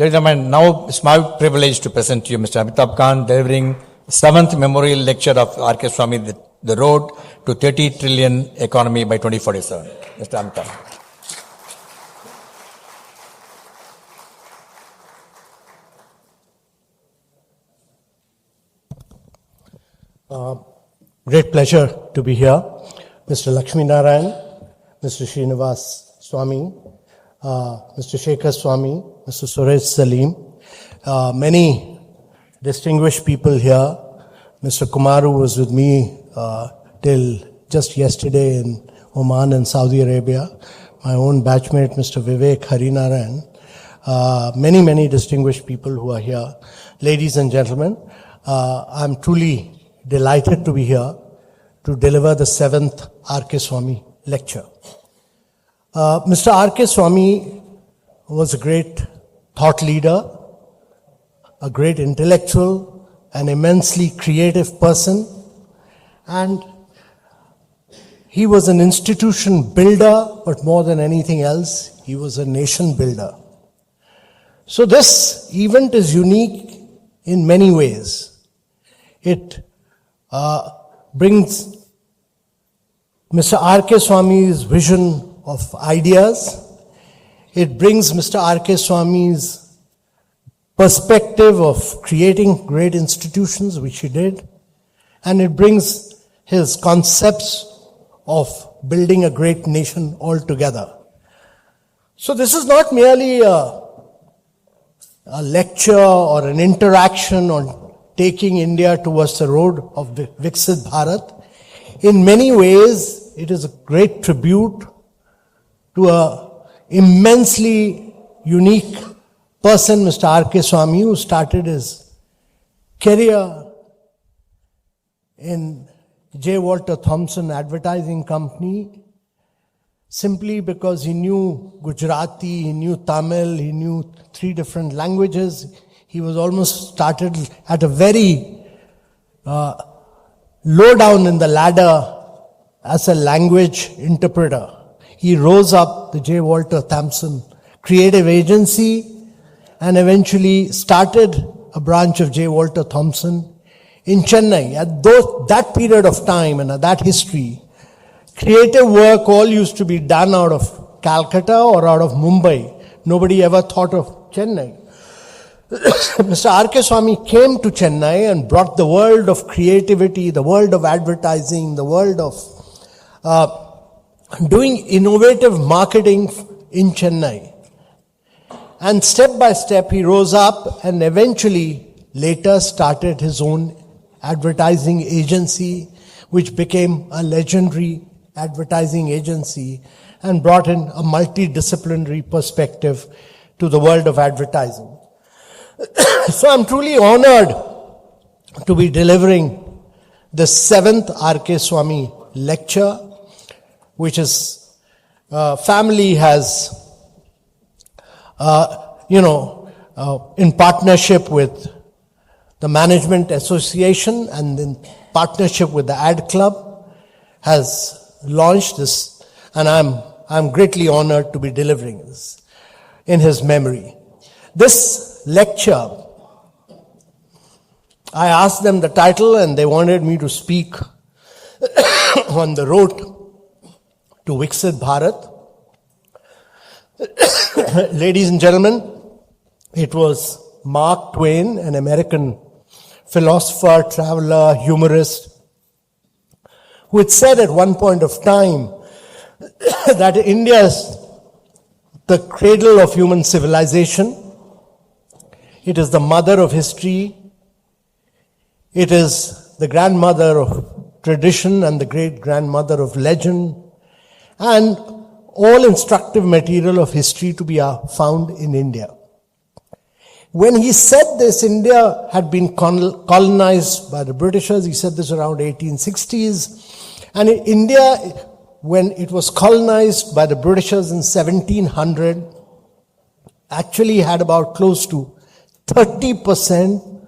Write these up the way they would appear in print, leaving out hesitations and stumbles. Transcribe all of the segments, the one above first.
Ladies and gentlemen, now it's my privilege to present to you Mr. Amitabh Khan delivering 7th Memorial Lecture of R.K. Swamy, The Road to 30 Trillion Economy by 2047. Mr. Amitabh. Great pleasure to be here. Mr. Lakshmi Narayan, Mr. Srinivas Swamy, Mr. Shekhar Swamy, Mr. Suresh Salim, many distinguished people here. Mr. Kumaru was with me till just yesterday in Oman and Saudi Arabia. My own batchmate, Mr. Vivek Harinarayan. Many distinguished people who are here. Ladies and gentlemen, I'm truly delighted to be here to deliver the 7th R.K. Swamy lecture. Mr. R.K. Swamy was a great thought leader, a great intellectual, an immensely creative person, and he was an institution builder, but more than anything else, he was a nation builder. So this event is unique in many ways. It brings Mr. R.K. Swamy's vision of ideas. It brings Mr. R.K. Swamy's perspective of creating great institutions, which he did. And it brings his concepts of building a great nation altogether. So this is not merely a lecture or an interaction on taking India towards the road of Viksit Bharat. In many ways, it is a great tribute to an immensely unique person, Mr. R.K. Swamy, who started his career in J. Walter Thompson Advertising Company simply because he knew Gujarati, he knew Tamil, he knew 3 different languages. He was almost started at a very low down in the ladder as a language interpreter. He rose up the J. Walter Thompson Creative Agency and eventually started a branch of J. Walter Thompson in Chennai. At that period of time and at that history, creative work all used to be done out of Calcutta or out of Mumbai. Nobody ever thought of Chennai. Mr. R.K. Swamy came to Chennai and brought the world of creativity, the world of advertising, the world of doing innovative marketing in Chennai. And step by step he rose up and eventually later started his own advertising agency, which became a legendary advertising agency and brought in a multidisciplinary perspective to the world of advertising. So I'm truly honored to be delivering the 7th R.K. Swamy lecture, which is family has, in partnership with the Management Association and in partnership with the Ad Club, has launched this, and I'm greatly honored to be delivering this in his memory. This lecture, I asked them the title and they wanted me to speak on the road to Viksit Bharat. Ladies and gentlemen, it was Mark Twain, an American philosopher, traveler, humorist, who had said at one point of time that India is the cradle of human civilization. It is the mother of history. It is the grandmother of tradition and the great-grandmother of legend, and all instructive material of history to be found in India. When he said this, India had been colonized by the Britishers. He said this around 1860s. And in India, when it was colonized by the Britishers in 1700, actually had about close to 30%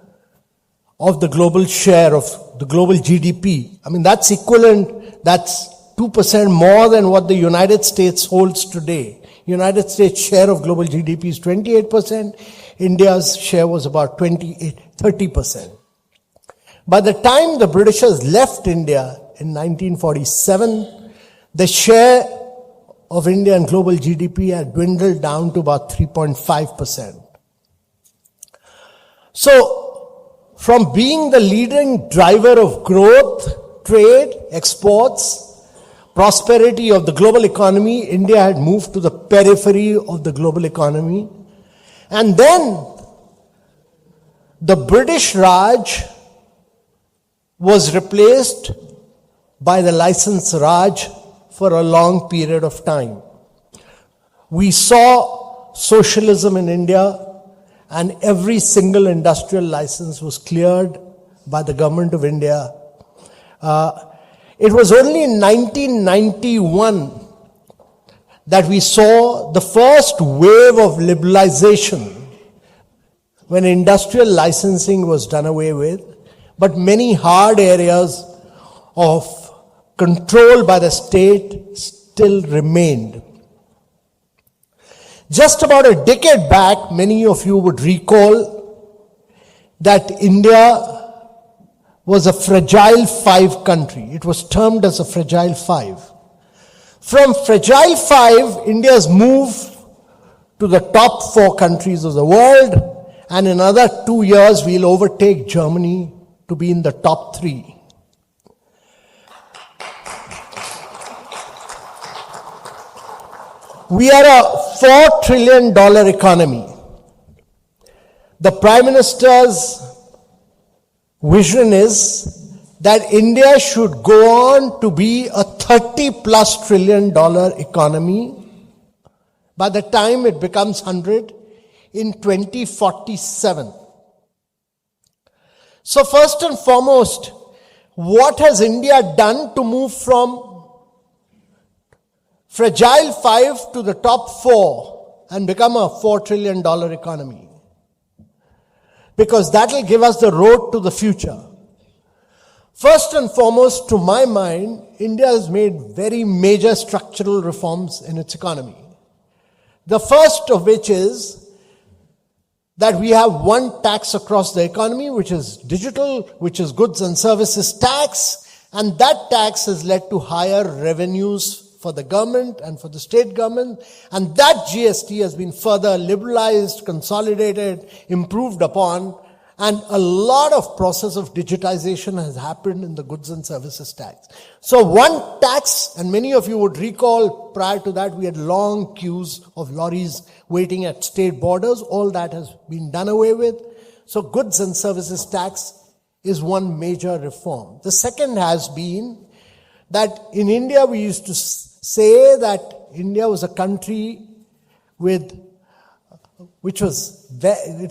of the global share of the global GDP. I mean, that's equivalent, that's 2% more than what the United States holds today United States share of global GDP is 28%. India's share was about 30%. By the time the Britishers left India in 1947, the share of India in global GDP had dwindled down to about 3.5%. So, from being the leading driver of growth, trade, exports, prosperity of the global economy, India had moved to the periphery of the global economy. And then, the British Raj was replaced by the license Raj for a long period of time. We saw socialism in India, and every single industrial license was cleared by the government of India. It was only in 1991 that we saw the first wave of liberalization when industrial licensing was done away with, but many hard areas of control by the state still remained. Just about a decade back, many of you would recall that India was a fragile five country. It was termed as a fragile five. From fragile five, India has moved to the top 4 countries of the world, and in another 2 years we'll overtake Germany to be in the top 3. We are a $4 trillion economy. The Prime Minister's vision is that India should go on to be a $30+ trillion economy by the time it becomes 100 in 2047. So first and foremost, what has India done to move from fragile 5 to the top 4 and become a $4 trillion economy? Because that will give us the road to the future. First and foremost, to my mind, India has made very major structural reforms in its economy. The first of which is that we have one tax across the economy, which is digital, which is goods and services tax, and that tax has led to higher revenues for the government and for the state government, and that GST has been further liberalized, consolidated, improved upon, and a lot of process of digitization has happened in the goods and services tax. So one tax, and many of you would recall prior to that we had long queues of lorries waiting at state borders. All that has been done away with. So goods and services tax is one major reform. The second has been that in India we used to say that India was a country it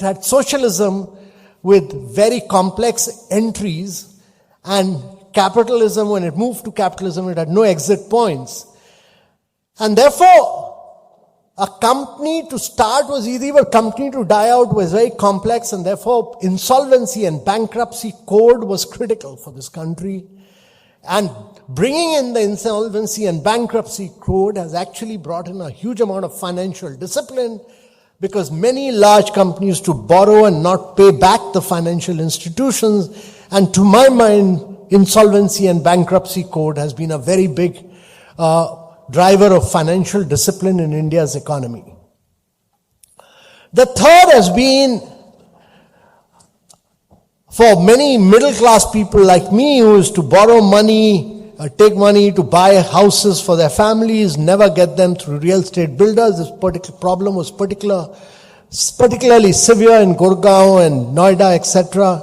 had socialism with very complex entries, and capitalism, when it moved to capitalism, it had no exit points. And therefore, a company to start was easy, but a company to die out was very complex, and therefore insolvency and bankruptcy code was critical for this country. And bringing in the insolvency and bankruptcy code has actually brought in a huge amount of financial discipline, because many large companies used to borrow and not pay back the financial institutions. And to my mind, insolvency and bankruptcy code has been a very big driver of financial discipline in India's economy. The third has been, for many middle class people like me who used to borrow money, take money to buy houses for their families, never get them through real estate builders. This particular problem was particularly severe in Gurgaon and Noida, etc.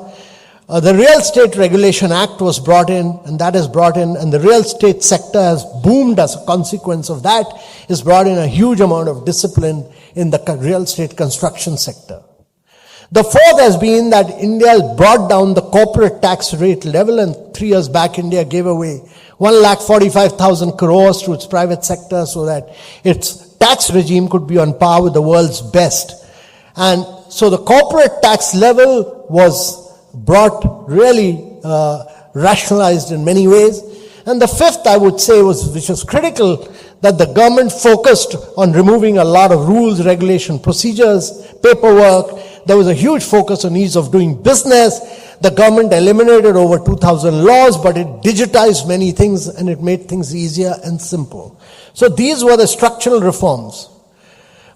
The Real Estate Regulation Act was brought in, and the real estate sector has boomed as a consequence of that. It's brought in a huge amount of discipline in the real estate construction sector. The fourth has been that India has brought down the corporate tax rate level, and 3 years back India gave away 1,45,000 crores to its private sector so that its tax regime could be on par with the world's best. And so the corporate tax level was brought really rationalized in many ways. And the fifth, I would say, which was critical, that the government focused on removing a lot of rules, regulation, procedures, paperwork. There was a huge focus on ease of doing business. The government eliminated over 2,000 laws, but it digitized many things and it made things easier and simple. So these were the structural reforms.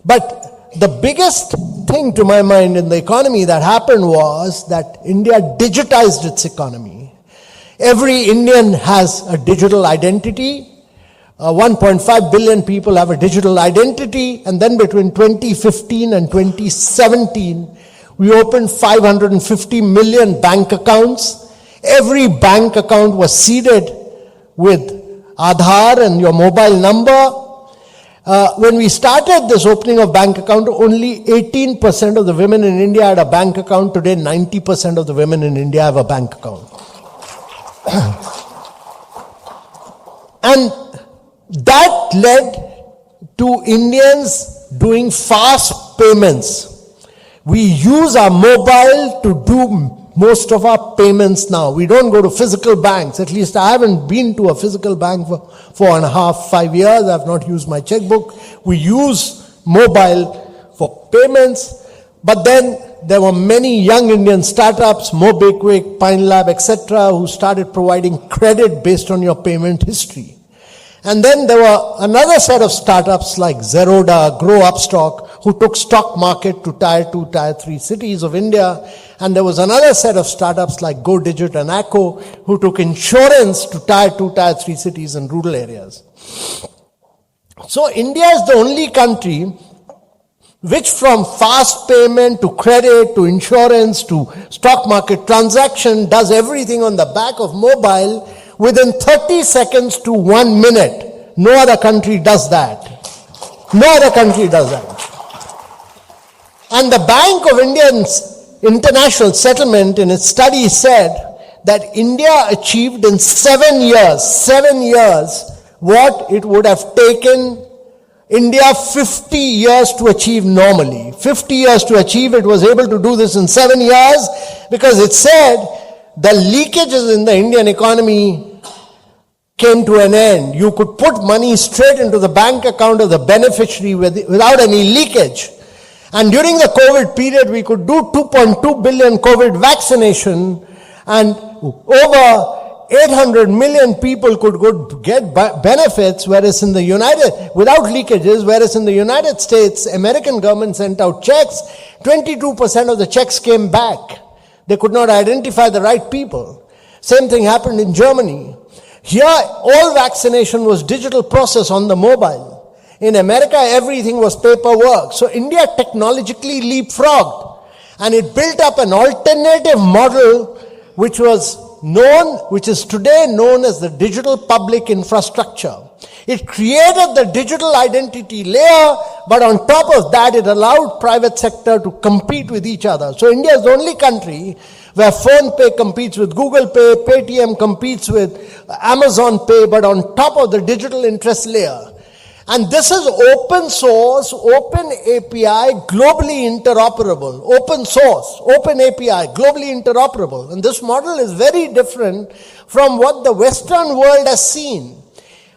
But the biggest thing to my mind in the economy that happened was that India digitized its economy. Every Indian has a digital identity. 1.5 billion people have a digital identity, and then between 2015 and 2017, we opened 550 million bank accounts. Every bank account was seeded with Aadhaar and your mobile number. When we started this opening of bank account, only 18% of the women in India had a bank account. Today, 90% of the women in India have a bank account. And that led to Indians doing fast payments. We use our mobile to do most of our payments now. We don't go to physical banks. At least I haven't been to a physical bank for 4.5, 5 years. I've not used my checkbook. We use mobile for payments. But then there were many young Indian startups, MobiKwik, Pine Lab, etc., who started providing credit based on your payment history. And then there were another set of startups like Zerodha, Grow Upstock, who took stock market to tier 2, tier 3 cities of India. And there was another set of startups like GoDigit and Acco, who took insurance to tier 2, tier 3 cities and rural areas. So India is the only country which from fast payment to credit to insurance to stock market transaction does everything on the back of mobile within 30 seconds to 1 minute. No other country does that. No other country does that. And the Bank of India's International Settlement in its study said that India achieved in 7 years, what it would have taken India 50 years to achieve normally. 50 years to achieve, it was able to do this in 7 years because it said the leakages in the Indian economy came to an end. You could put money straight into the bank account of the beneficiary without any leakage. And during the COVID period, we could do 2.2 billion COVID vaccination, and over 800 million people could get benefits, whereas in the without leakages, whereas in the United States, American government sent out checks, 22% of the checks came back. They could not identify the right people. Same thing happened in Germany. Here, all vaccination was digital process on the mobile. In America, everything was paperwork. So India technologically leapfrogged, and it built up an alternative model which is today known as the digital public infrastructure. It created the digital identity layer, but on top of that, it allowed private sector to compete with each other. So India is the only country where PhonePe competes with Google Pay, Paytm competes with Amazon Pay, but on top of the digital interest layer. And this is open source, open API, globally interoperable. Open source, open API, globally interoperable. And this model is very different from what the Western world has seen.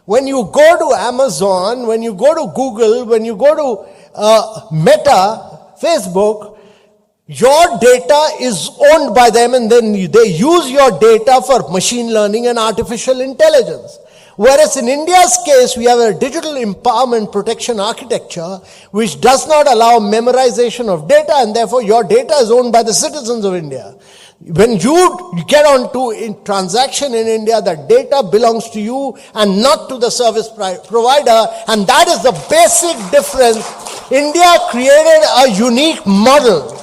When you go to Amazon, when you go to Google, when you go to Meta, Facebook, your data is owned by them, and then they use your data for machine learning and artificial intelligence. Whereas in India's case, we have a digital empowerment protection architecture which does not allow memorization of data, and therefore your data is owned by the citizens of India. When you get onto a transaction in India, the data belongs to you and not to the service provider, and that is the basic difference. India created a unique model.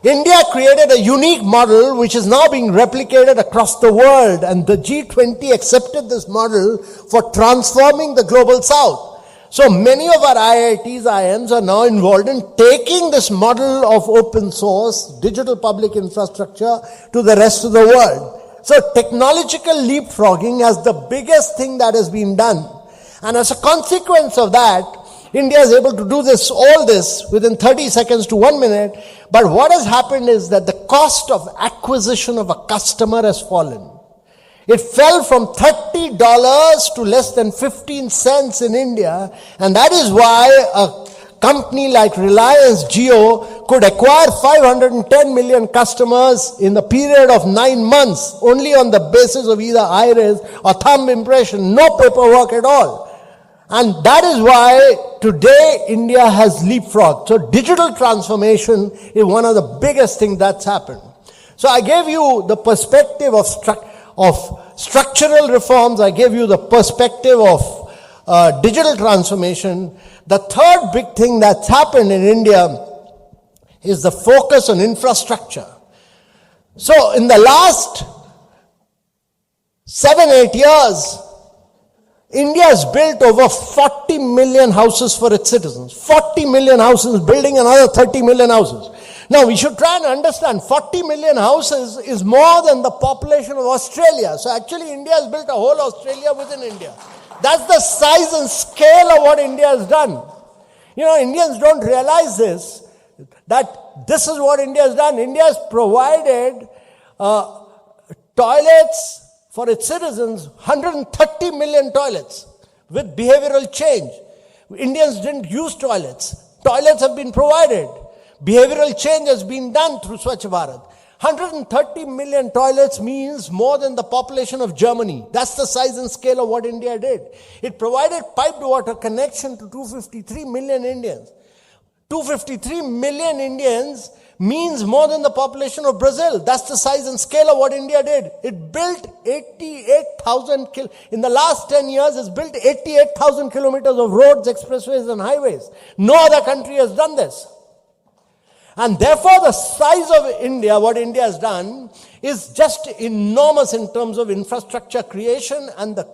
India created a unique model which is now being replicated across the world, and the G20 accepted this model for transforming the global south. So many of our IITs, IIMs are now involved in taking this model of open source, digital public infrastructure to the rest of the world. So technological leapfrogging is the biggest thing that has been done. And as a consequence of that, India is able to do all this within 30 seconds to 1 minute. But what has happened is that the cost of acquisition of a customer has fallen. It fell from $30 to less than 15 cents in India, and that is why a company like Reliance Jio could acquire 510 million customers in the period of 9 months, only on the basis of either iris or thumb impression, no paperwork at all. And that is why today India has leapfrogged. So digital transformation is one of the biggest things that's happened. So I gave you the perspective of structural reforms. I gave you the perspective of digital transformation. The third big thing that's happened in India is the focus on infrastructure. So in the last 7-8 years, India has built over 40 million houses for its citizens. 40 million houses, building another 30 million houses. Now we should try and understand 40 million houses is more than the population of Australia. So actually India has built a whole Australia within India. That's the size and scale of what India has done. You know, Indians don't realize this, that this is what India has done. India has provided toilets for its citizens, 130 million toilets with behavioral change. Indians didn't use toilets. Toilets have been provided. Behavioral change has been done through Swachh Bharat. 130 million toilets means more than the population of Germany. That's the size and scale of what India did. It provided piped water connection to 253 million Indians. 253 million Indians means more than the population of Brazil. That's the size and scale of what India did. It built 88,000 in the last 10 years, it's built 88,000 kilometers of roads, expressways and highways. No other country has done this. And therefore the size of India, what India has done, is just enormous in terms of infrastructure creation, and the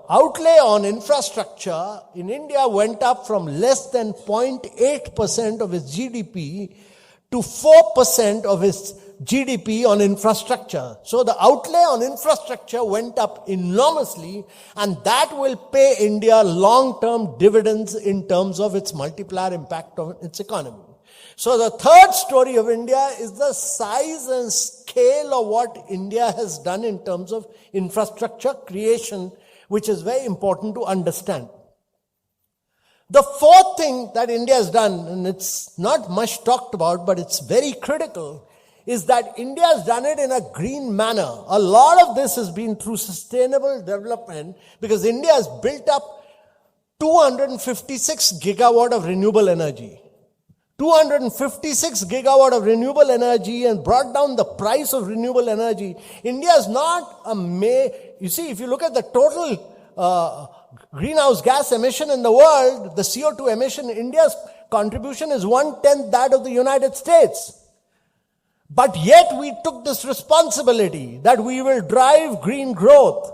outlay on infrastructure in India went up from less than 0.8% of its GDP to 4% of its GDP on infrastructure. So the outlay on infrastructure went up enormously, and that will pay India long-term dividends in terms of its multiplier impact on its economy. So the third story of India is the size and scale of what India has done in terms of infrastructure creation, which is very important to understand. The fourth thing that India has done, and it's not much talked about, but it's very critical, is that India has done it in a green manner. A lot of this has been through sustainable development, because India has built up 256 gigawatt of renewable energy. 256 gigawatt of renewable energy, and brought down the price of renewable energy. India is not you see, if you look at the total greenhouse gas emission in the world, the CO2 emission, India's contribution is 1/10 that of the United States. But yet we took this responsibility that we will drive green growth.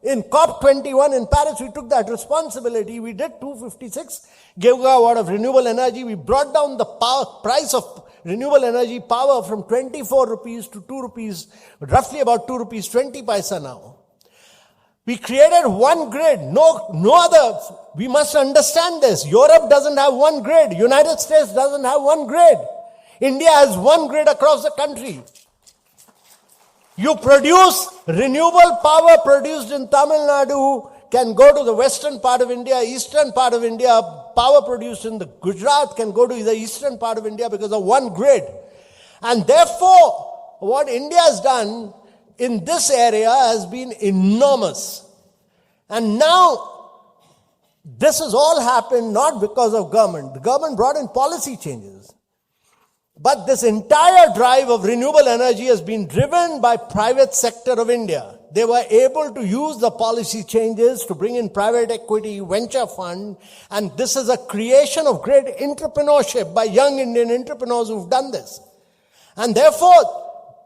In COP21 in Paris, we took that responsibility. We did 256 gigawatt of renewable energy. We brought down the price of renewable energy power from 24 rupees to 2 rupees, roughly about 2 rupees 20 paisa now. We created one grid. No other. We must understand this. Europe doesn't have one grid. United States doesn't have one grid. India has one grid across the country. You produce renewable power produced in Tamil Nadu can go to the western part of India, eastern part of India. Power produced in the Gujarat can go to the eastern part of India because of one grid. And therefore, what India has done in this area has been enormous. And now, this has all happened not because of government. The government brought in policy changes. But this entire drive of renewable energy has been driven by private sector of India. They were able to use the policy changes to bring in private equity, venture fund, and this is a creation of great entrepreneurship by young Indian entrepreneurs who've done this. And therefore,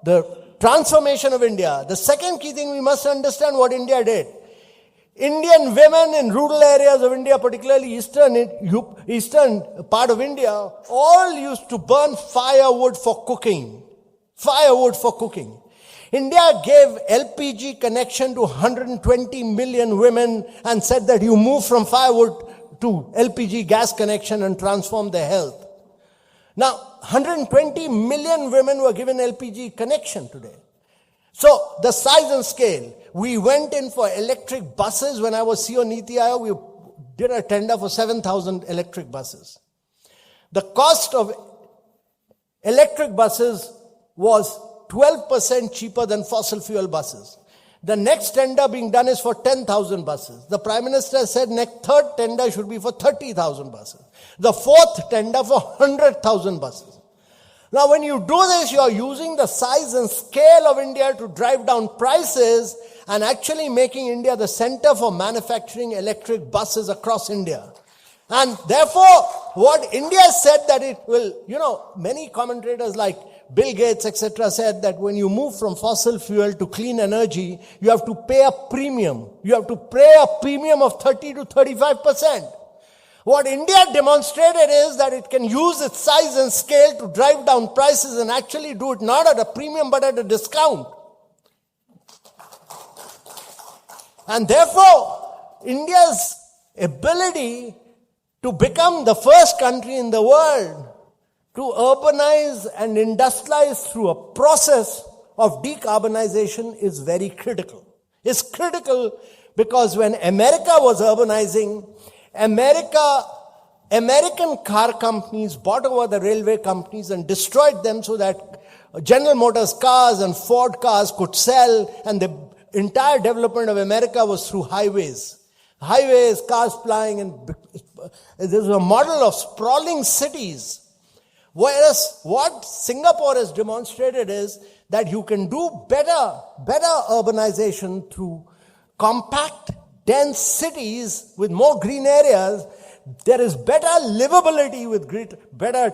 the transformation of India, the second key thing we must understand what India did. Indian women in rural areas of India, particularly eastern part of India, all used to burn firewood for cooking. Firewood for cooking. India gave LPG connection to 120 million women and said that you move from firewood to LPG gas connection and transform their health. Now, 120 million women were given LPG connection today. So the size and scale, we went in for electric buses. When I was CEO Niti Aayog, we did a tender for 7,000 electric buses. The cost of electric buses was 12% cheaper than fossil fuel buses. The next tender being done is for 10,000 buses. The Prime Minister said next third tender should be for 30,000 buses. The fourth tender for 100,000 buses. Now when you do this, you are using the size and scale of India to drive down prices and actually making India the center for manufacturing electric buses across India. And therefore, what India said that it will, many commentators like Bill Gates, etc., said that when you move from fossil fuel to clean energy, you have to pay a premium. You have to pay a premium of 30 to 35%. What India demonstrated is that it can use its size and scale to drive down prices and actually do it not at a premium but at a discount. And therefore, India's ability to become the first country in the world to urbanize and industrialize through a process of decarbonization is very critical. It's critical because when America was urbanizing, American car companies bought over the railway companies and destroyed them so that General Motors cars and Ford cars could sell, and the entire development of America was through highways. Highways, cars flying, and there's a model of sprawling cities. Whereas what Singapore has demonstrated is that you can do better urbanization through compact, dense cities with more green areas. There is better livability with better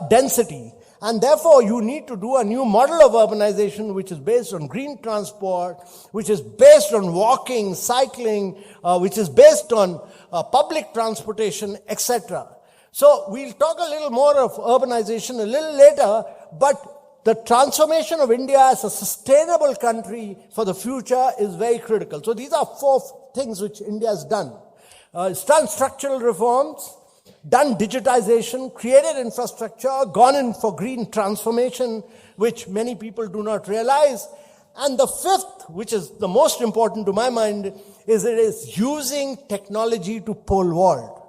density. And therefore, you need to do a new model of urbanization which is based on green transport, which is based on walking, cycling, which is based on public transportation, etc. So we'll talk a little more of urbanization a little later, but the transformation of India as a sustainable country for the future is very critical. So these are four things which India has done. It's done structural reforms, done digitization, created infrastructure, gone in for green transformation, which many people do not realize. And the fifth, which is the most important to my mind, is it is using technology to pole vault.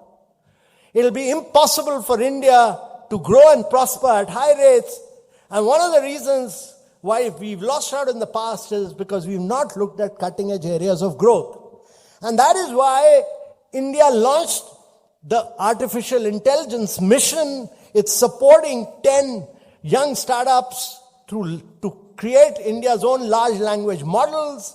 It'll be impossible for India to grow and prosper at high rates. And one of the reasons why we've lost out in the past is because we've not looked at cutting edge areas of growth. And that is why India launched the artificial intelligence mission. It's supporting 10 young startups to create India's own large language models.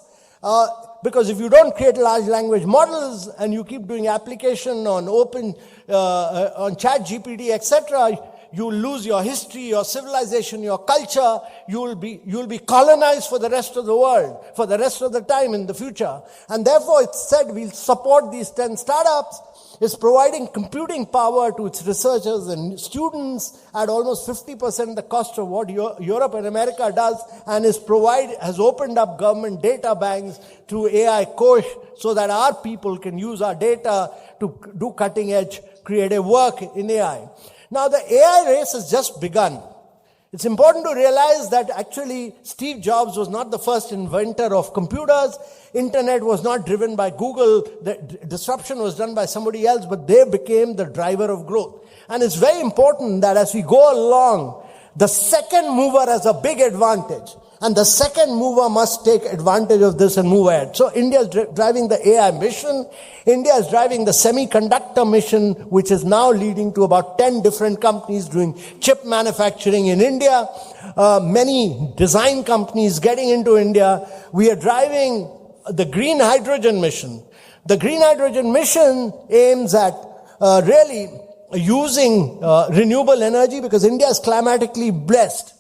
Because if you don't create large language models and you keep doing application on on ChatGPT, etc., you'll lose your history, your civilization, your culture. You'll be colonized for the rest of the world, for the rest of the time in the future. And therefore, it's said we'll support these 10 startups. It's providing computing power to its researchers and students at almost 50% the cost of what Europe and America does, and has opened up government data banks through AI Kosh so that our people can use our data to do cutting edge creative work in AI. Now the AI race has just begun. It's important to realize that actually Steve Jobs was not the first inventor of computers. Internet was not driven by Google. The disruption was done by somebody else, but they became the driver of growth. And it's very important that as we go along, the second mover has a big advantage. And the second mover must take advantage of this and move ahead. So India is driving the AI mission. India is driving the semiconductor mission, which is now leading to about 10 different companies doing chip manufacturing in India. Many design companies getting into India. We are driving the green hydrogen mission. The green hydrogen mission aims at really using renewable energy because India is climatically blessed.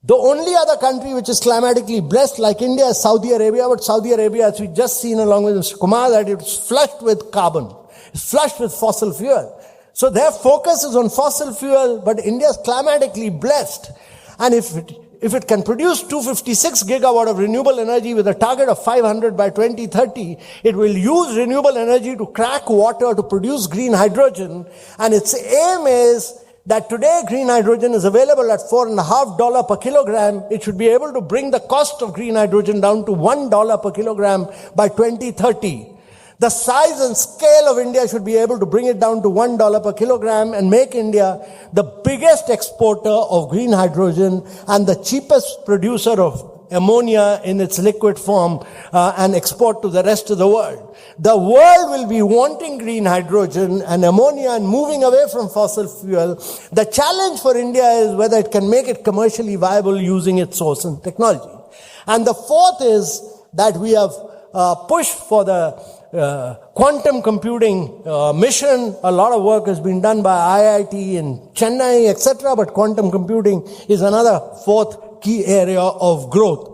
The only other country which is climatically blessed like India is Saudi Arabia, but Saudi Arabia, as we've just seen along with Mr. Kumar, that it's flushed with carbon. It's flushed with fossil fuel. So their focus is on fossil fuel, but India is climatically blessed. And if it can produce 256 gigawatt of renewable energy with a target of 500 by 2030, it will use renewable energy to crack water to produce green hydrogen. And its aim is that today green hydrogen is available at $4.50 per kilogram. It should be able to bring the cost of green hydrogen down to $1 per kilogram by 2030. The size and scale of India should be able to bring it down to $1 per kilogram and make India the biggest exporter of green hydrogen and the cheapest producer of ammonia in its liquid form and export to the rest of the world. The world will be wanting green hydrogen and ammonia and moving away from fossil fuel. The challenge for India is whether it can make it commercially viable using its source and technology. And the fourth is that we have pushed for the quantum computing mission. A lot of work has been done by IIT in Chennai, etc. But quantum computing is another fourth key area of growth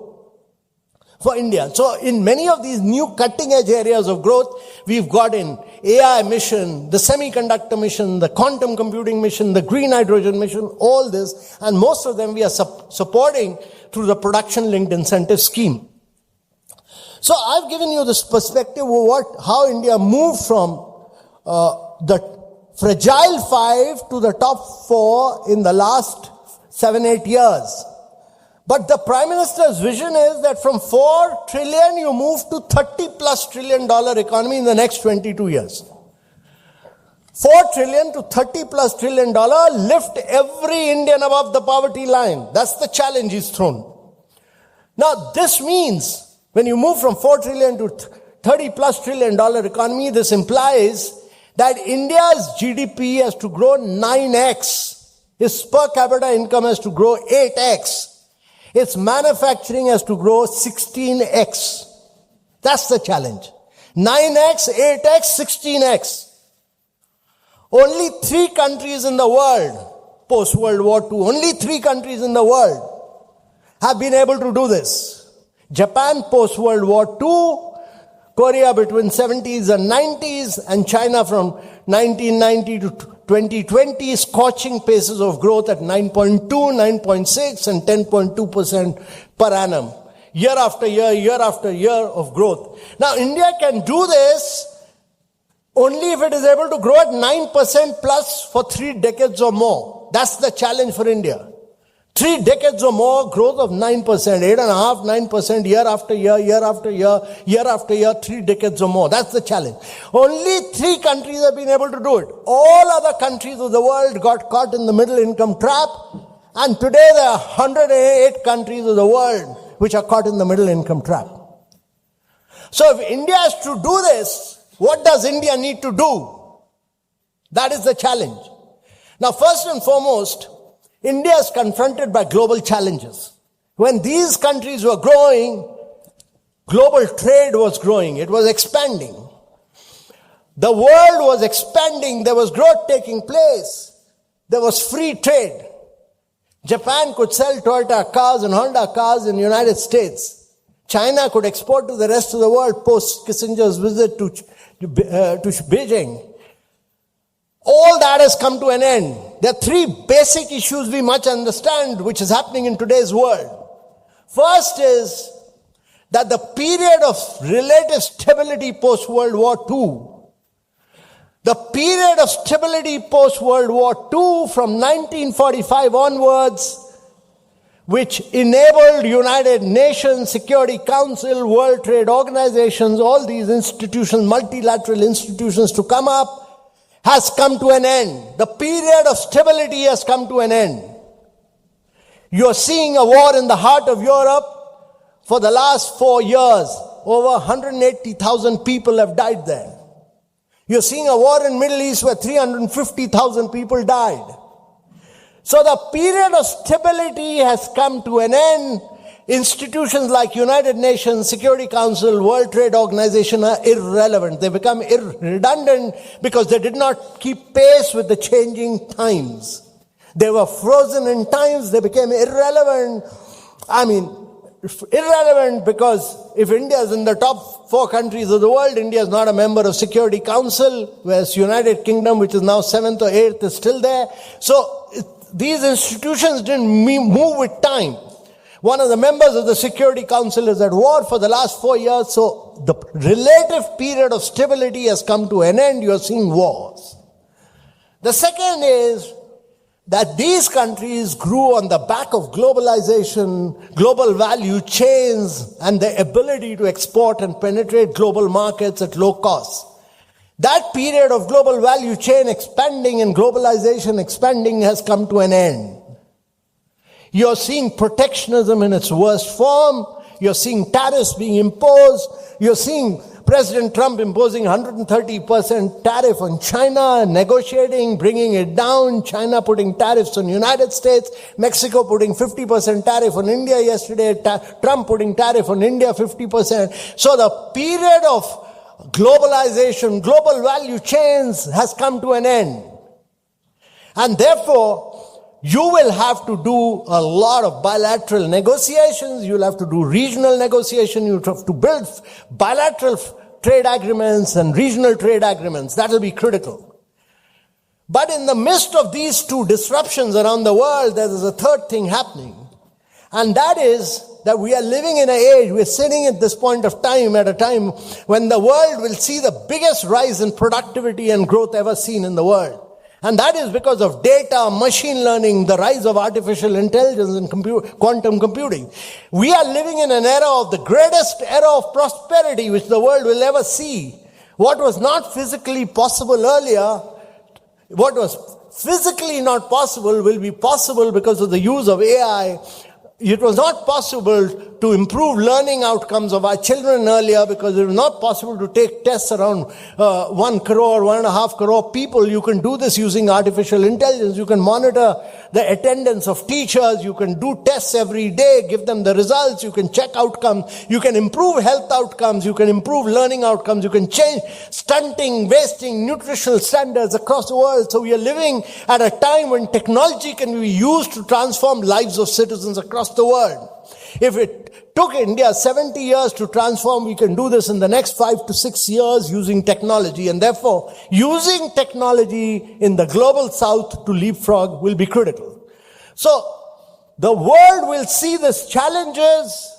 for India. So in many of these new cutting edge areas of growth, we've got in AI mission, the semiconductor mission, the quantum computing mission, the green hydrogen mission, all this, and most of them we are supporting through the production linked incentive scheme. So I've given you this perspective of how India moved from the fragile 5 to the top 4 in the last 7-8 years. But the Prime Minister's vision is that from 4 trillion you move to $30+ trillion economy in the next 22 years. 4 trillion to $30+ trillion, lift every Indian above the poverty line. That's the challenge he's thrown. Now this means when you move from 4 trillion to $30+ trillion economy, this implies that India's GDP has to grow 9x. Its per capita income has to grow 8x. Its manufacturing has to grow 16x. That's the challenge. 9x, 8x, 16x. Only 3 countries in the world, post-World War II, only 3 countries in the world have been able to do this. Japan post-World War II, Korea between 70s and 90s, and China from 1990 to 2020, scorching paces of growth at 9.2, 9.6 and 10.2% per annum. Year after year of growth. Now India can do this only if it is able to grow at 9% plus for 3 decades or more. That's the challenge for India. 3 decades or more, growth of 9%, 8.5%, 9% year after year, 3 decades or more. That's the challenge. Only 3 countries have been able to do it. All other countries of the world got caught in the middle income trap. And today there are 108 countries of the world which are caught in the middle income trap. So if India has to do this, what does India need to do? That is the challenge. Now first and foremost, India is confronted by global challenges. When these countries were growing, global trade was growing. It was expanding. The world was expanding. There was growth taking place. There was free trade. Japan could sell Toyota cars and Honda cars in the United States. China could export to the rest of the world post Kissinger's visit to Beijing. All that has come to an end. There are 3 basic issues we must understand which is happening in today's world. First is that the period of relative stability post-World War II, the period of stability post-World War II from 1945 onwards, which enabled United Nations, Security Council, World Trade Organizations, all these institutions, multilateral institutions to come up, has come to an end. The period of stability has come to an end. You are seeing a war in the heart of Europe for the last 4 years. Over 180,000 people have died there. You are seeing a war in the Middle East where 350,000 people died. So the period of stability has come to an end. Institutions like United Nations, Security Council, World Trade Organization are irrelevant. They become redundant because they did not keep pace with the changing times. They were frozen in times. They became irrelevant. Irrelevant because if India is in the top 4 countries of the world, India is not a member of Security Council, whereas United Kingdom, which is now 7th or 8th, is still there. So these institutions didn't move with time. One of the members of the Security Council is at war for the last 4 years, so the relative period of stability has come to an end. You are seeing wars. The second is that these countries grew on the back of globalization, global value chains, and the ability to export and penetrate global markets at low cost. That period of global value chain expanding and globalization expanding has come to an end. You're seeing protectionism in its worst form. You're seeing tariffs being imposed. You're seeing President Trump imposing 130% tariff on China, negotiating, bringing it down, China putting tariffs on the United States, Mexico putting 50% tariff on India yesterday, Trump putting tariff on India 50%. So the period of globalization, global value chains has come to an end. And therefore, you will have to do a lot of bilateral negotiations. You'll have to do regional negotiation. You'll have to build bilateral trade agreements and regional trade agreements. That will be critical. But in the midst of these two disruptions around the world, there is a third thing happening. And that is that we are living in an age, we're sitting at this point of time, at a time when the world will see the biggest rise in productivity and growth ever seen in the world. And that is because of data, machine learning, the rise of artificial intelligence and quantum computing. We are living in an era of the greatest era of prosperity which the world will ever see. What was not physically possible earlier, what was physically not possible will be possible because of the use of AI. It was not possible to improve learning outcomes of our children earlier because it was not possible to take tests around 1 crore, 1.5 crore people. You can do this using artificial intelligence. You can monitor the attendance of teachers. You can do tests every day, give them the results. You can check outcomes. You can improve health outcomes. You can improve learning outcomes. You can change stunting, wasting, nutritional standards across the world. So we are living at a time when technology can be used to transform lives of citizens across the world. If it took India 70 years to transform, we can do this in the next 5 to 6 years using technology. And therefore, using technology in the global south to leapfrog will be critical. So, the world will see these challenges.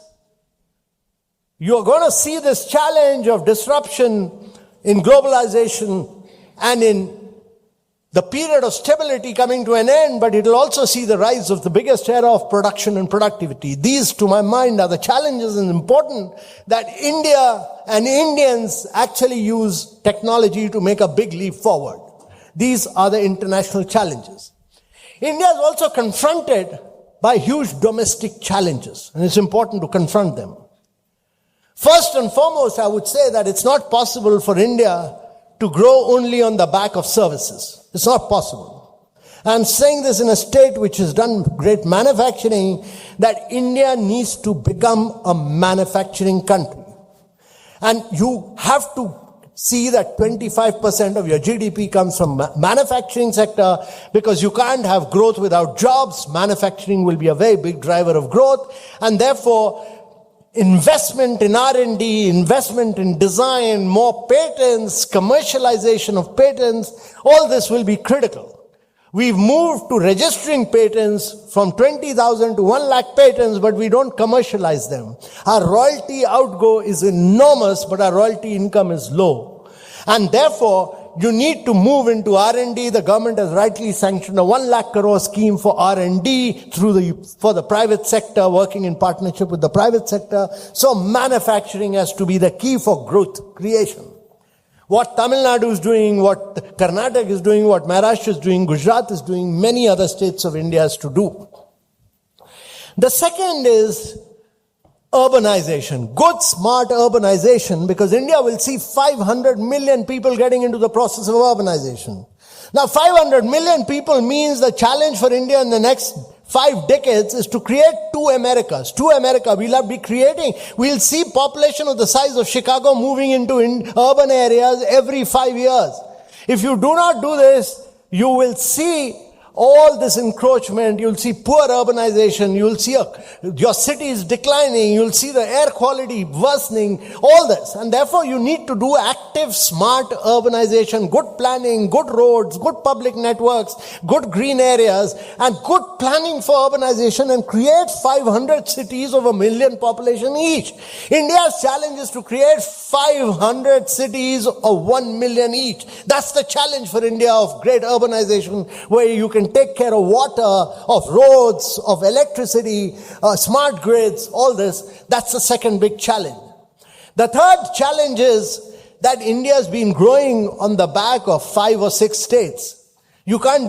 You're going to see this challenge of disruption in globalization and in the period of stability coming to an end, but it will also see the rise of the biggest era of production and productivity. These, to my mind, are the challenges, and important that India and Indians actually use technology to make a big leap forward. These are the international challenges. India is also confronted by huge domestic challenges, and it's important to confront them. First and foremost, I would say that it's not possible for India to grow only on the back of services. It's not possible. I'm saying this in a state which has done great manufacturing, that India needs to become a manufacturing country. And you have to see that 25% of your GDP comes from manufacturing sector, because you can't have growth without jobs. Manufacturing will be a very big driver of growth, and therefore investment in R&D, investment in design, more patents, commercialization of patents, all this will be critical. We've moved to registering patents from 20,000 to 1 lakh patents, but we don't commercialize them. Our royalty outgo is enormous, but our royalty income is low. And therefore, you need to move into R&D. The government has rightly sanctioned a 1 lakh crore scheme for R&D for the private sector, working in partnership with the private sector. So manufacturing has to be the key for growth creation. What Tamil Nadu is doing, what Karnataka is doing, what Maharashtra is doing, Gujarat is doing, many other states of India has to do. The second is urbanization, good, smart urbanization, because India will see 500 million people getting into the process of urbanization. Now, 500 million people means the challenge for India in the next 5 decades is to create two Americas. Two America we'll see population of the size of Chicago moving into urban areas every 5 years. If you do not do this, you will see all this encroachment, you'll see poor urbanization, you'll see your cities declining, you'll see the air quality worsening, all this. And therefore you need to do active, smart urbanization, good planning, good roads, good public networks, good green areas, and good planning for urbanization, and create 500 cities of 1 million population each. India's challenge is to create 500 cities of 1 million each. That's the challenge for India of great urbanization, where you can can take care of water, of roads, of electricity, smart grids, all this. That's the second big challenge. The third challenge is that India has been growing on the back of 5 or 6 states. You can't